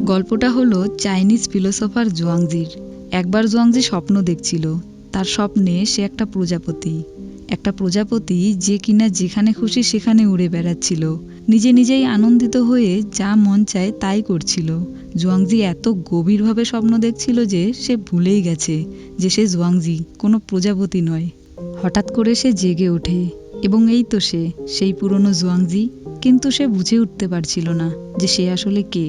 গল্পটা হলো Chinese philosopher জুয়াংজির। একবার জুয়াংজি স্বপ্ন দেখছিল, তার স্বপ্নে সে একটা প্রজাপতি যে কিনা যেখানে খুশি সেখানে উড়ে বেড়াচ্ছিল, নিজে নিজেই আনন্দিত হয়ে যা মন চায় তাই করছিল। জুয়াংজি এত গভীরভাবে স্বপ্ন দেখছিল যে সে ভুলেই গেছে যে সে জুয়াংজি, কোনো প্রজাপতি নয়। হঠাৎ করে সে জেগে ওঠে এবং এই তো সে সেই পুরনো জুয়াংজি, কিন্তু সে বুঝে উঠতে পারছিল না যে সে আসলে কে।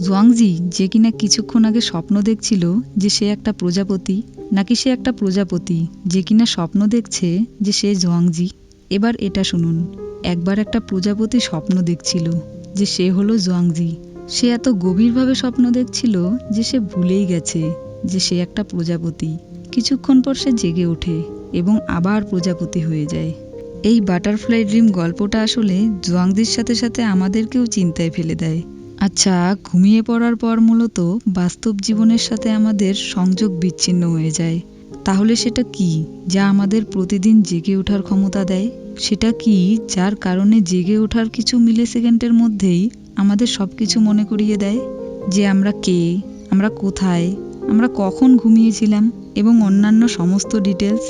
জুয়াংজি যে কিনা কিছুক্ষণ আগে স্বপ্ন দেখছিল যে সে একটা প্রজাপতি, নাকি সে একটা প্রজাপতি যে কিনা স্বপ্ন দেখছে যে সে জুয়াংজি। এবার এটা শুনুন, একবার একটা প্রজাপতি স্বপ্ন দেখছিল যে সে হলো জুয়াংজি। সে এত গভীরভাবে স্বপ্ন দেখছিল যে সে ভুলেই গেছে যে সে একটা প্রজাপতি। কিছুক্ষণ পর সে জেগে ওঠে এবং আবার প্রজাপতি হয়ে যায়। এই বাটারফ্লাই ড্রিম গল্পটা আসলে জুয়াংজির সাথে সাথে আমাদেরকেও চিন্তায় ফেলে দেয়। আচ্ছা, ঘুমিয়ে পড়ার পর মূলত বাস্তব জীবনের সাথে আমাদের সংযোগ বিচ্ছিন্ন হয়ে যায়। তাহলে সেটা কি যা আমাদের প্রতিদিন জেগে ওঠার ক্ষমতা দেয়? সেটা কি যার কারণে জেগে ওঠার কিছু মিলি সেকেন্ডের মধ্যেই আমাদের সব কিছু মনে করিয়ে দেয়? যে আমরা কে, আমরা কোথায়, আমরা কখন ঘুমিয়েছিলাম এবং অন্যান্য সমস্ত ডিটেলস।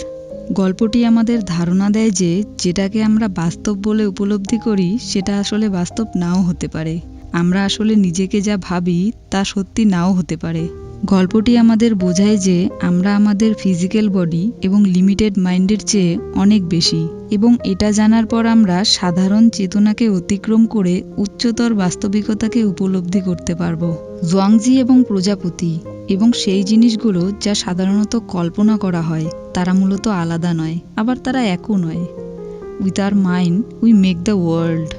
গল্পটি আমাদের ধারণা দেয় যে যেটাকে আমরা বাস্তব বলে উপলব্ধি করি সেটা আসলে বাস্তব নাও হতে পারে। আমরা আসলে নিজেকে যা ভাবি তা সত্যি নাও হতে পারে। গল্পটি আমাদের বোঝায় যে আমরা আমাদের ফিজিক্যাল বডি এবং লিমিটেড মাইন্ডের চেয়ে অনেক বেশি, এবং এটা জানার পর আমরা সাধারণ চেতনাকে অতিক্রম করে উচ্চতর বাস্তবিকতাকে উপলব্ধি করতে পারবো। জুয়াংজি এবং প্রজাপতি এবং সেই জিনিসগুলো যা সাধারণত কল্পনা করা হয় তারা মূলত আলাদা নয়, আবার তারা একও নয়। With our mind we make the world.